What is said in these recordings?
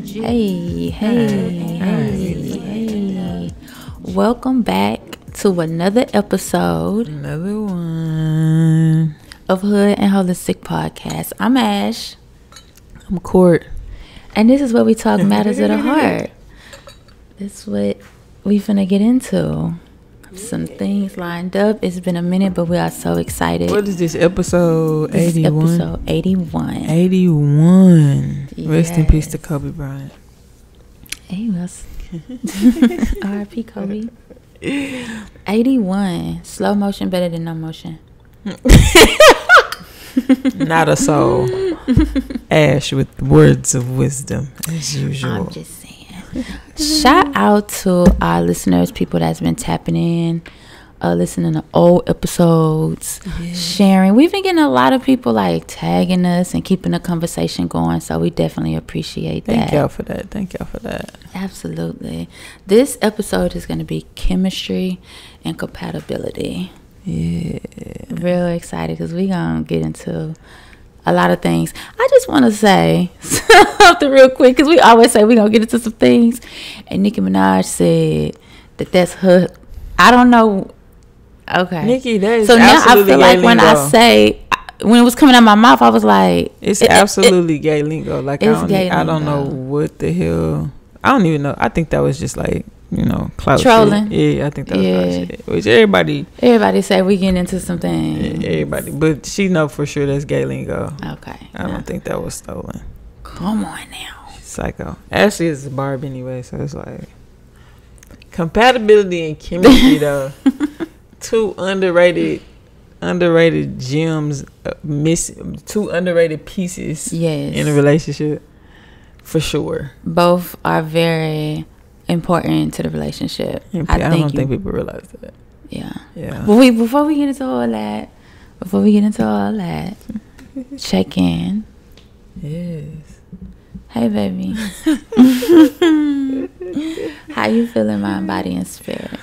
Hey. Welcome back to another episode. Another one. Of Hood and Holistic Podcast. I'm Ash. I'm Cort. And this is where we talk matters of the heart. This is what we finna get into. Some things lined up. It's been a minute, but we are so excited. What is this, episode 81? Episode 81. 81. Yes. Rest in peace to Kobe Bryant. Hey, R.I.P. Kobe. 81. Slow motion better than no motion. Not a soul. Ash with words of wisdom, as usual. I'm just saying. Shout out to our listeners, people that's been tapping in, listening to old episodes, sharing. We've been getting a lot of people like tagging us and keeping the conversation going, so we definitely appreciate that. Thank y'all for that. Absolutely. This episode is going to be chemistry and compatibility. Yeah. Real excited because we're going to get into a lot of things. I just want to say something real quick because we always say we're going to get into some things. And Nicki Minaj said that's her. I don't know. Okay. Nicki, that is so now I feel like lingo. when I say, when it was coming out my mouth, I was like. It's absolutely gay lingo. Like, I don't know lingo. what the hell. I don't even know. I think that was just like, clout trolling. Shit. Yeah, I think that was clout shit. Which everybody say we getting into some things. Everybody. But she know for sure that's gay lingo. Okay. I don't think that was stolen. Come on now. She's psycho. Ashley is a Barb anyway, so it's like compatibility and chemistry though. Two underrated gems, two underrated pieces in a relationship. For sure. Both are very important to the relationship. I don't think people realize that. Yeah. Yeah. Before we get into all that, check in. Yes. Hey, baby. How you feeling, mind, body, and spirit?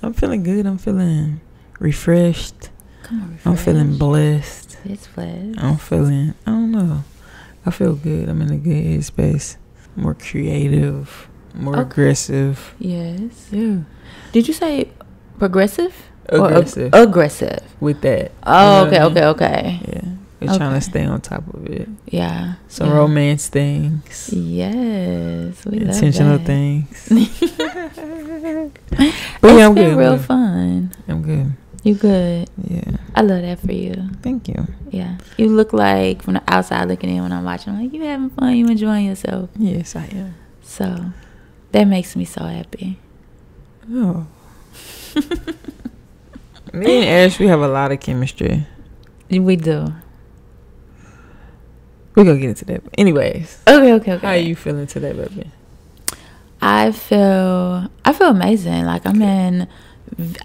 I'm feeling good. I'm feeling refreshed. Come on, refreshed. I'm feeling blessed. It's blessed. I don't know. I feel good. I'm in a good headspace. More creative. More aggressive. Yes. Yeah. Did you say progressive? Aggressive. Or aggressive. With that. Oh, okay. Yeah. We're trying to stay on top of it. Yeah. Some romance things. Yes. We intentional love that. things. But yeah, I'm good. Real fun. I'm good. You good? Yeah. I love that for you. Thank you. Yeah. You look like, from the outside looking in when I'm watching, I'm like, you having fun, you enjoying yourself. Yes, I am. So, that makes me so happy. Oh. Me and Ash, we have a lot of chemistry. We do. We're going to get into that. Anyways. Okay. How are you feeling today, baby? I feel amazing. Like,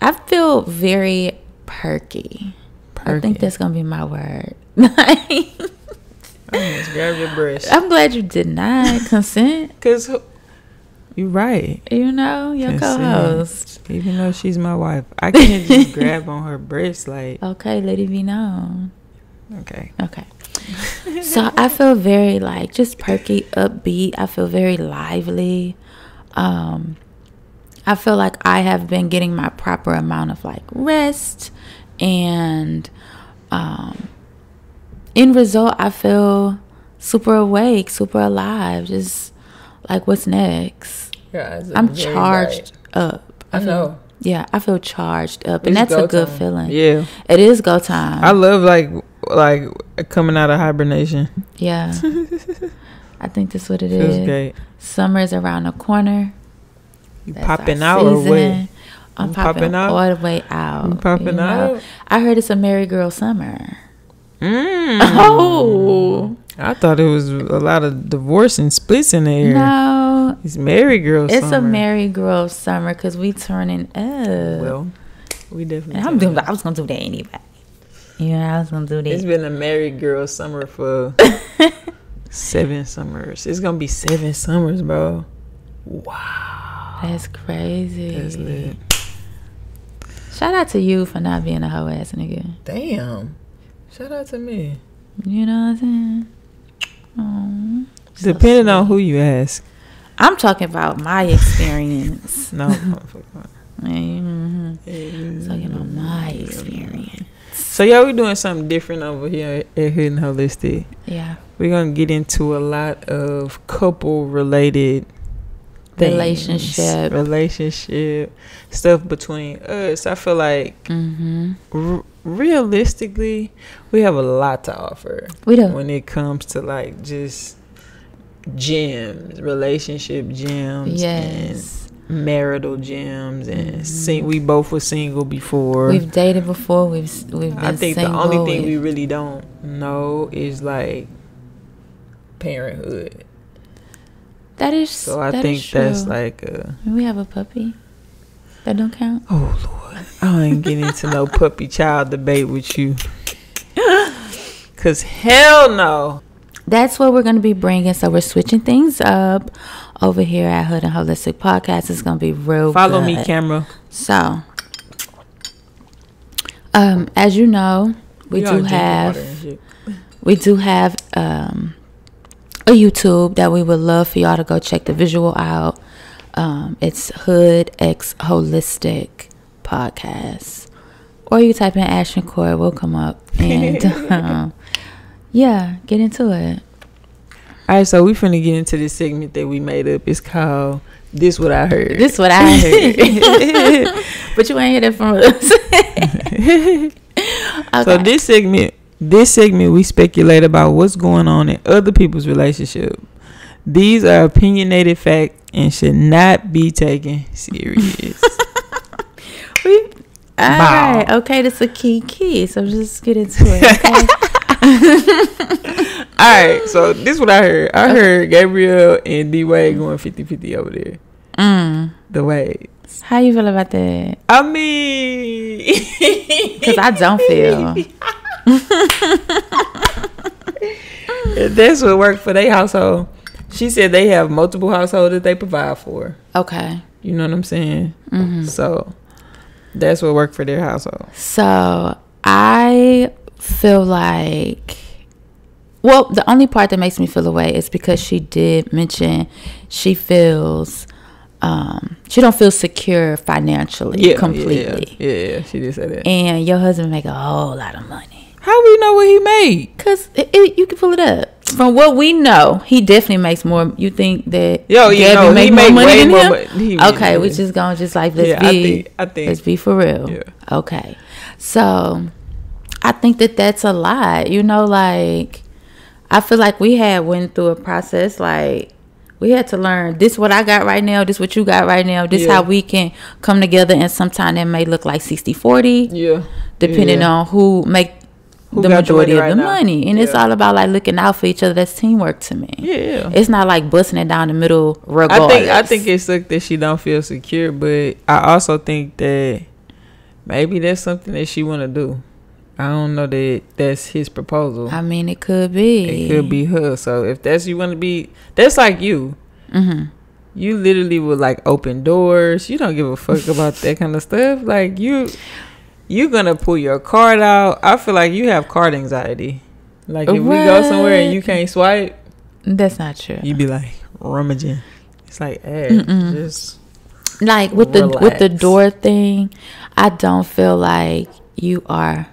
I feel very perky. I think that's going to be my word. Just grab your brush. I'm glad you did not consent. Because you're right. Your co-host. Even though she's my wife, I can't just grab on her breast like. Okay, let it be known. Okay. So I feel very just perky, upbeat. I feel very lively. I feel like I have been getting my proper amount of rest, and in result I feel super awake, super alive, just what's next. I'm charged up. I know. Yeah, I feel charged up, and that's a good feeling. Yeah, it is go time. I love like coming out of hibernation. Yeah. I think that's what it Feels is. great. Summer is around the corner. You popping out or what? I'm popping out all the way out. You popping out? I heard it's a married girl summer. Oh. I thought it was a lot of divorce and splits in the air. No. It's married girl summer. It's a married girl summer because we turning up. Well, we definitely. I was going to do that anyway. Yeah, I was going to do that. It's been a married girl summer for 7 summers. It's going to be 7 summers, bro. Wow. That's crazy. That's lit. Shout out to you for not being a hoe ass nigga. Damn. Shout out to me. You know what I'm saying? Depending on who you ask. I'm talking about my experience. No, motherfucker. Talking about my experience. So yeah, we're doing something different over here at Hood and Holistic. Yeah. We're gonna get into a lot of couple related relationship stuff between us. I feel like realistically, we have a lot to offer. We do. When it comes to like just gems, relationship gems, yes, and marital gems, and we both were single before. We've dated before. We've been I think single. the only thing we really don't know is like parenthood. That is so. I think that's like we have a puppy. That don't count. Oh Lord, I ain't getting into no puppy child debate with you. 'Cause hell no. That's what we're going to be bringing. So we're switching things up over here at Hood and Holistic Podcast. It's going to be real Follow good. me, camera. So, as you know, we do have a YouTube that we would love for y'all to go check the visual out. It's HoodxHolistic Podcast, or you type in Ash and Cort, will come up, and yeah, get into it. All right, so we finna get into this segment that we made up. It's called "This What I Heard." This what I heard, but you ain't hear that from us. Okay. So this segment, we speculate about what's going on in other people's relationship. These are opinionated facts and should not be taken serious. All right, okay, that's a key. So just get into it. Okay. All right, so this is what I heard. I heard Gabriel and D-Wade going 50-50 over there. The Wades. How you feel about that? I mean, because I don't feel. That's what worked for their household. She said they have multiple households that they provide for. Okay. You know what I'm saying? So that's what worked for their household. So I feel like, well, the only part that makes me feel away is because she did mention she feels she don't feel secure financially completely. Yeah, she did say that. And your husband make a whole lot of money. How we know what he made? Because you can pull it up. From what we know, he definitely makes more. You think that Gabby make more money than him? Okay, we just gonna just like let's be for real. Yeah. Okay, so I think that's a lot. You know, like I feel like we went through a process. Like we had to learn this what I got right now, this what you got right now. This how we can come together. And sometimes it may look like 60-40. Yeah, depending on who the majority of the money. And it's all about like looking out for each other. That's teamwork to me. Yeah. It's not like busting it down the middle regardless. I think it's like that she don't feel secure, but I also think that maybe that's something that she want to do. I don't know that that's his proposal. I mean, it could be. It could be her. So if that's you want to be, that's like you. You literally would like open doors. You don't give a fuck about that kind of stuff. Like you're gonna pull your card out. I feel like you have card anxiety. Like if we go somewhere and you can't swipe, that's not true. You be like rummaging. It's like, hey, just like with the door thing. I don't feel like you are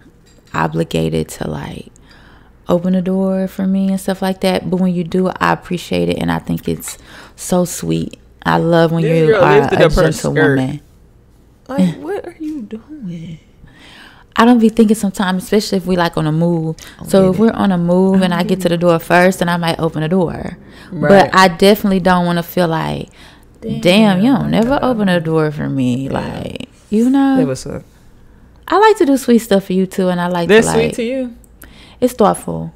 obligated to like open the door for me and stuff like that. But when you do, I appreciate it, and I think it's so sweet. I love when you are a gentlewoman. Like, what are you doing? I don't be thinking sometimes, especially if we like on a move. So if we're on a move and I get to the door first, then I might open the door. Right. But I definitely don't want to feel like, damn, you don't never open a door for me. Yeah. Like, you know. That was up. I like to do sweet stuff for you too, and I like that's to like. That's sweet to you. It's thoughtful.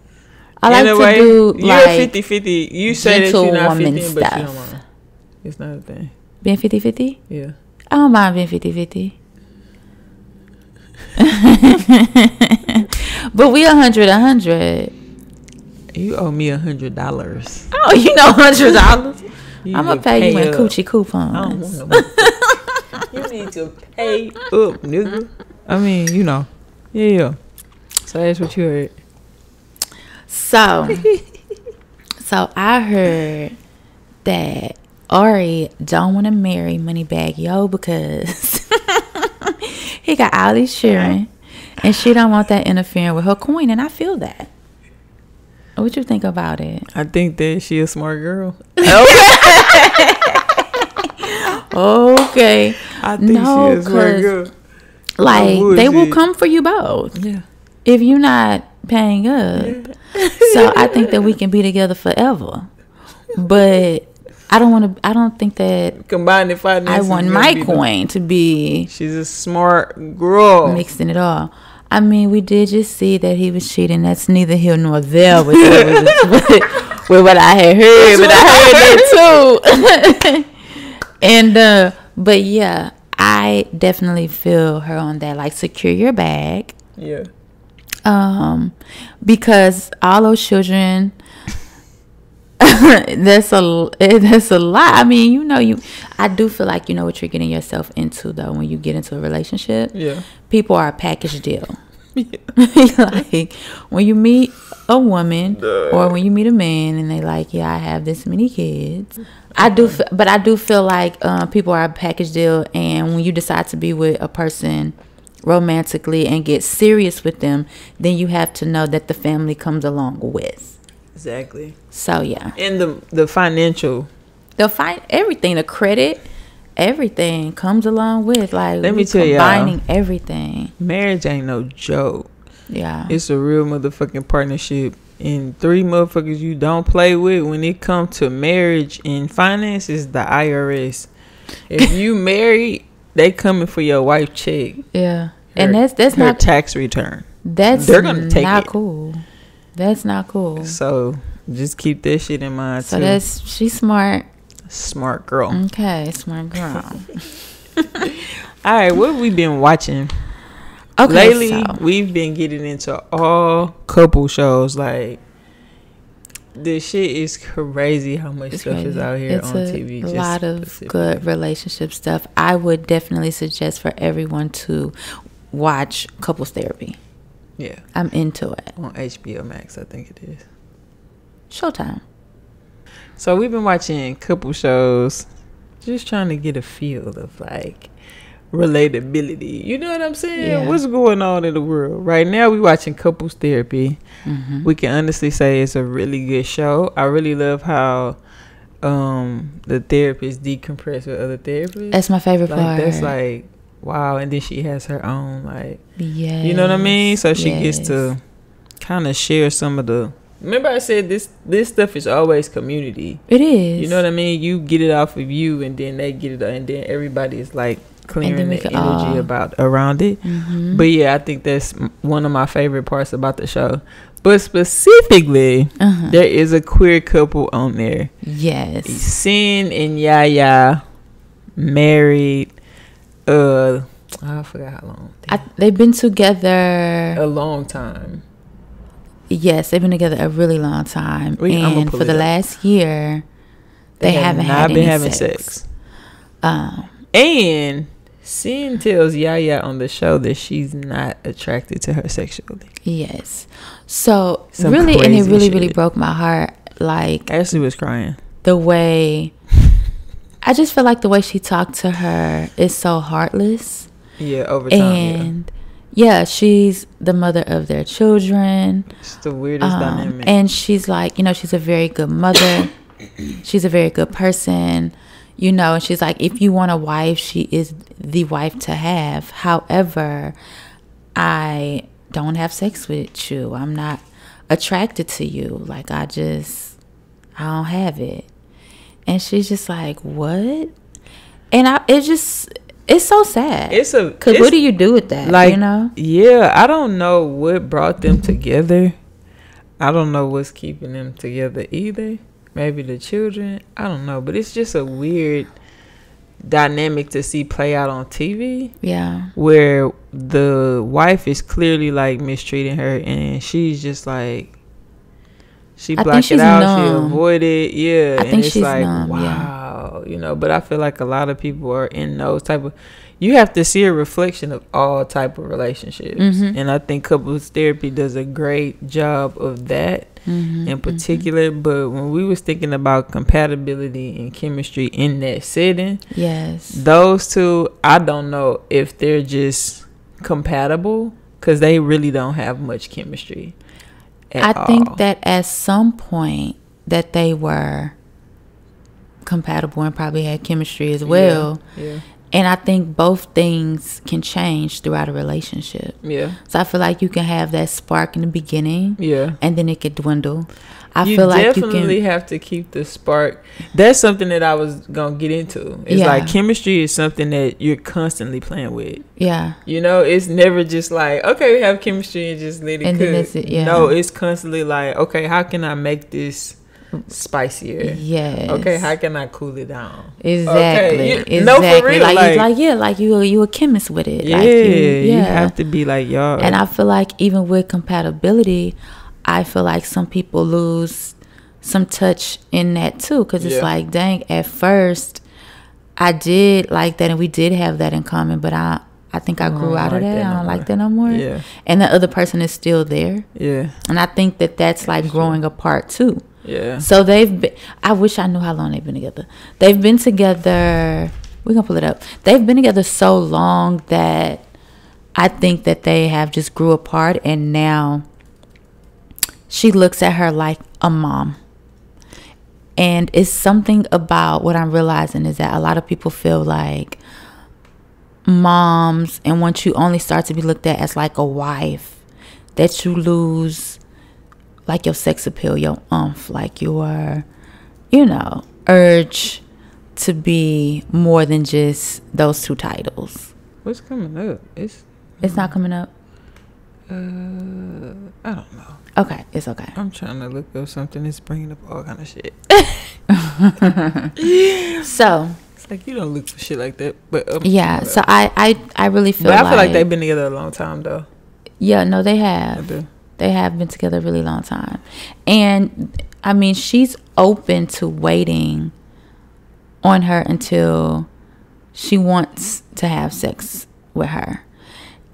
I like to do you're like 50-50. You say that you're not 50, but you don't mind. It's not a thing. Being 50-50? Yeah. I don't mind being 50-50. But we 100. You owe me $100. Oh, you know $100. I'm gonna pay you in coochie coupons. I don't want no. You need to pay up, nigga. I mean, you know. Yeah. So that's what you heard. So I heard that Ari don't want to marry Moneybag Yo because he got all these children, and she don't want that interfering with her coin, and I feel that. What you think about it? I think that she a smart girl. Okay. I think she is a smart girl. Like, they will come for you both. Yeah. If you're not paying up. Yeah. So I think that we can be together forever. But I don't think that combining finances. I want my coin to be. She's a smart girl. Mixing it all. I mean, we did just see that he was cheating. That's neither here nor there with what I had heard. But I heard that too. And but yeah, I definitely feel her on that. Like, secure your bag. Yeah. Because all those children, that's a lot. I mean, I do feel like you know what you're getting yourself into though when you get into a relationship. Yeah. People are a package deal. Yeah. Like, when you meet a woman or when you meet a man and they like, yeah, I have this many kids. I do feel like people are a package deal, and when you decide to be with a person romantically and get serious with them, then you have to know that the family comes along with. Exactly. So yeah. And the financial, everything, the credit, everything comes along with. Like, let me tell you, combining everything. Marriage ain't no joke. Yeah. It's a real motherfucking partnership. And 3 motherfuckers you don't play with when it comes to marriage and finances, the IRS. If you married, they coming for your wife check. Yeah. And that's not tax return. They're gonna take not it. Cool. That's not cool. So just keep that shit in mind too. So she's smart. Smart girl. Okay, smart girl. All right, what have we been watching? Okay, lately, we've been getting into all couple shows. Like, this shit is crazy how much stuff is out here on TV. It's a lot of good relationship stuff. I would definitely suggest for everyone to watch Couples Therapy. Yeah. I'm into it. On HBO Max, I think it is. Showtime. So we've been watching couple shows, just trying to get a feel of, like, relatability. You know what I'm saying? Yeah. What's going on in the world right now? We watching Couples Therapy. Mm-hmm. We can honestly say it's a really good show. I really love how the therapist decompress with other therapists. That's my favorite part. That's like, wow. And then she has her own, like, you know what I mean? So she gets to kind of share some of the. Remember I said this stuff is always community. It is. You know what I mean? You get it off of you, and then they get it, and then everybody is like clearing the energy around it. Mm-hmm. But yeah, I think that's one of my favorite parts about the show. But specifically, there is a queer couple on there. Yes. Cyn and Yaya, married. I forgot how long. They've been together a long time. Yes, they've been together a really long time. And for the last year, they haven't had any sex. And Cyn tells Yaya on the show that she's not attracted to her sexually. Yes. So really, and it really, really broke my heart. Like, Ashley was crying. The way, I just feel like the way she talked to her is so heartless. Yeah, over time. And yeah, she's the mother of their children. It's the weirdest dynamic. And she's like, she's a very good mother. She's a very good person. And she's like, if you want a wife, she is the wife to have. However, I don't have sex with you. I'm not attracted to you. Like, I don't have it. And she's just like, what? And it's so sad. Because what do you do with that, like, Yeah, I don't know what brought them together. I don't know what's keeping them together either. Maybe the children. I don't know. But it's just a weird dynamic to see play out on TV. Yeah. Where the wife is clearly, like, mistreating her. And she's just like, She blocked it out. She avoided. Yeah. I think it's she's like, numb. Wow. You know, but I feel like a lot of people are in those type of. You have to see a reflection of all type of relationships, and I think couples therapy does a great job of that in particular. But when we was thinking about compatibility and chemistry in that setting, yes, those two, I don't know if they're just compatible because they really don't have much chemistry. I think that at some point that they were compatible and probably had chemistry as well. Yeah. And I think both things can change throughout a relationship. Yeah. So I feel like you can have that spark in the beginning. Yeah. And then it could dwindle. I feel like you definitely have to keep the spark. That's something that I was going to get into. It's like chemistry is something that you're constantly playing with. Yeah. You know, it's never just like, okay, we have chemistry and just let it cook. Then that's it, yeah. No, it's constantly like, okay, how can I make this spicier? Yes. Okay, how can I cool it down? Exactly. Okay. Exactly. No, for real. Like you a chemist with it. Yeah, like you have to be like y'all. And I feel like even with compatibility, I feel like some people lose some touch in that too, because it's like, dang, at first I did like that and we did have that in common, but I think I grew out of that. I don't like that no more. Yeah. And the other person is still there. Yeah. And I think that that's like growing apart too. Yeah. So I wish I knew how long they've been together. They've been together, we're going to pull it up. They've been together so long that I think that they have just grew apart, and now she looks at her like a mom. And it's something about what I'm realizing is that a lot of people feel like moms, and once you only start to be looked at as like a wife, that you lose like your sex appeal, your like your, urge to be more than just those two titles. What's coming up? It's not coming up. I don't know. Okay, it's okay. I'm trying to look up something that's bringing up all kind of shit. So it's like you don't look for shit like that, but yeah. So I really feel. But I feel like they've been together a long time though. Yeah, no, they have. I do. They have been together a really long time. And, I mean, she's open to waiting on her until she wants to have sex with her.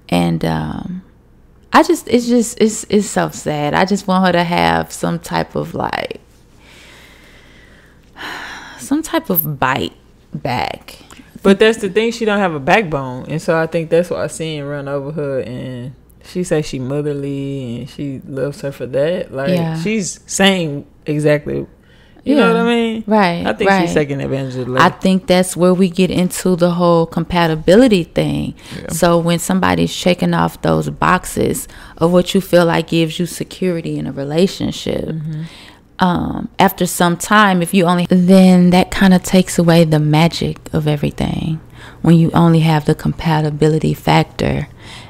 And it's so sad. I just want her to have some type of bite back. But that's the thing. She don't have a backbone. And so I think that's why Cyn run over her, and she says she motherly and she loves her for that. Like, she's saying exactly, you know what I mean? Right. I think she's taking advantage of the lady. I think that's where we get into the whole compatibility thing. Yeah. So when somebody's checking off those boxes of what you feel like gives you security in a relationship, after some time, then that kind of takes away the magic of everything. When you only have the compatibility factor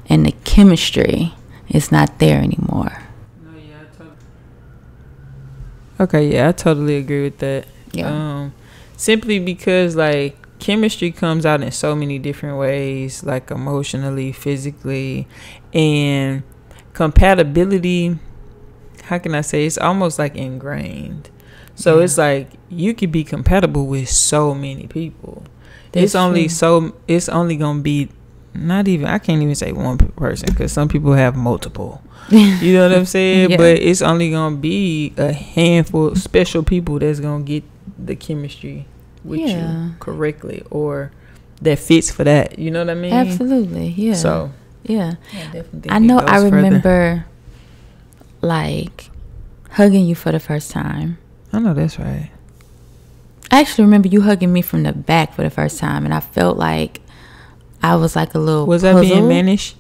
and the chemistry is not there anymore. I totally agree with that. Yeah. Simply because like chemistry comes out in so many different ways, like emotionally, physically, and compatibility, how can I say, it's almost like ingrained. So it's like you could be compatible with so many people. It's only gonna be I can't even say one person, because some people have multiple. You know what I'm saying? Yeah. But it's only gonna be a handful of special people that's gonna get the chemistry with you correctly, or that fits for that. You know what I mean? Absolutely. Yeah. So yeah, definitely. I know. I remember like hugging you for the first time. I know that's right. I actually remember you hugging me from the back for the first time, and I felt like I was like a little puzzled. I being mannish?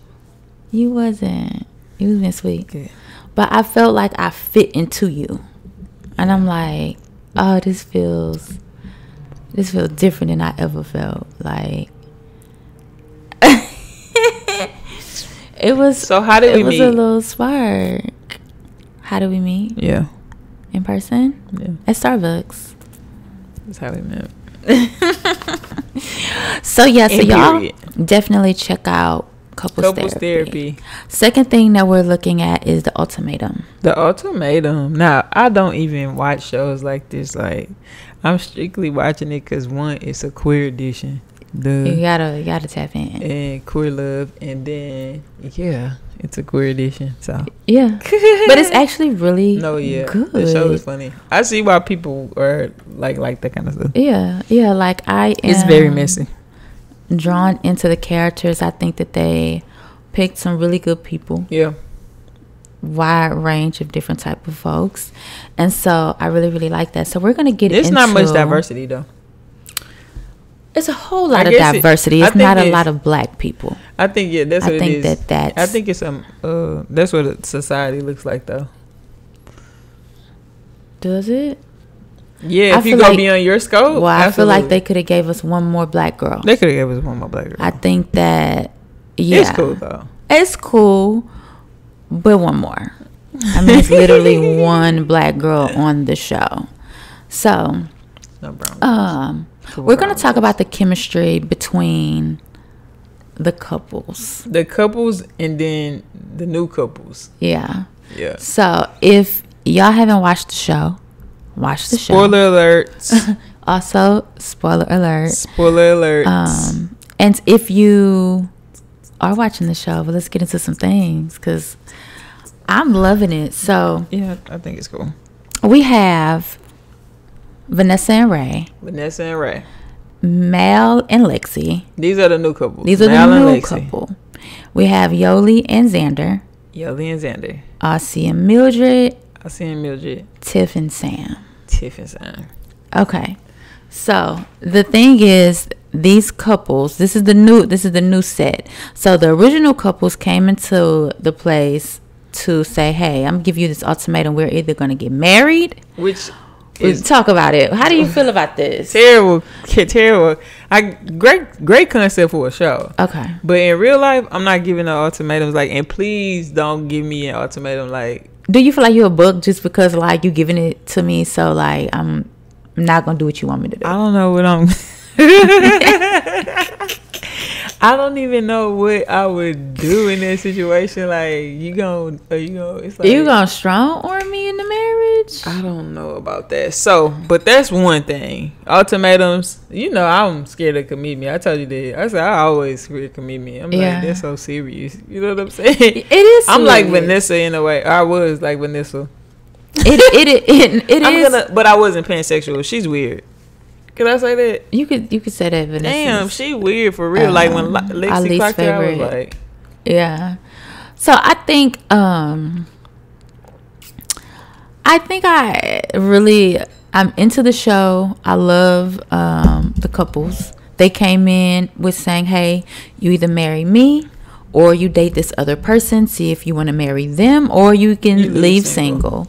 You wasn't. You was being sweet. Okay. But I felt like I fit into you. And I'm like, oh, this feels different than I ever felt. Like it was. So how did we meet? It was a little spark. How did we meet? Yeah. In person? Yeah. At Starbucks. That's how we met. So y'all definitely check out Couples therapy. Second thing that we're looking at is the Ultimatum. The Ultimatum. Now, I don't even watch shows like this. Like, I'm strictly watching it because one, it's a queer edition. You gotta tap in. And queer love, and then it's a queer edition. So yeah, but it's actually really good. The show is funny. I see why people are like that kind of stuff. Yeah, like it's very messy. Drawn into the characters. I think that they picked some really good people. Yeah, wide range of different type of folks, and so I really, really like that. So we're gonna get into. There's not much diversity though. It's a whole lot of diversity. It's not a lot of black people. I think that's what it is. I think it's that's what society looks like though. Does it? Yeah, if you go beyond your scope. Well, I feel like they could have gave us one more black girl. They could have gave us one more black girl. I think that it's cool though. It's cool, but one more. I mean, it's literally one black girl on the show. So, we're going to talk about the chemistry between the couples. The couples and then the new couples. Yeah. So, if y'all haven't watched the show, watch the show. Spoiler alerts. Also, spoiler alert. Spoiler alerts. And if you are watching the show, but let's get into some things because I'm loving it. So, yeah, I think it's cool. We have Vanessa and Ray. Mel and Lexi. These are the new couples. These are the new couple. We have Yoli and Xander. Aussie and Mildred. Tiff and Sam. Okay. So the thing is, these couples, this is the new set. So the original couples came into the place to say, hey, I'm gonna give you this ultimatum. We're either gonna get married, talk about it. How do you feel about this? Terrible. Great concept for a show. Okay. But in real life, I'm not giving no ultimatums. And please don't give me an ultimatum. Do you feel like you're a book just because you giving it to me? So I'm not gonna do what you want me to do. I don't know what I'm. I don't even know what I would do in that situation. You gonna strong arm me in the marriage? I don't know about that. So, but that's one thing. Ultimatums. I'm scared of commitment. I told you that. I said I always scared of commitment. I'm that's so serious. You know what I'm saying? It is. I'm like Vanessa in a way. I was like Vanessa. It is. But I wasn't pansexual. She's weird. Can I say that? You could say that, Vanessa. Damn, she weird for real. When Lexi clocked her, I was like, yeah. So I think I'm into the show. I love the couples. They came in with saying, hey, you either marry me or you date this other person, see if you want to marry them, or you can leave single.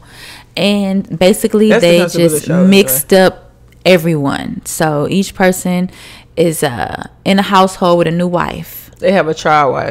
And basically they just mixed up everyone. So each person is in a household with a new wife. They have a child wife.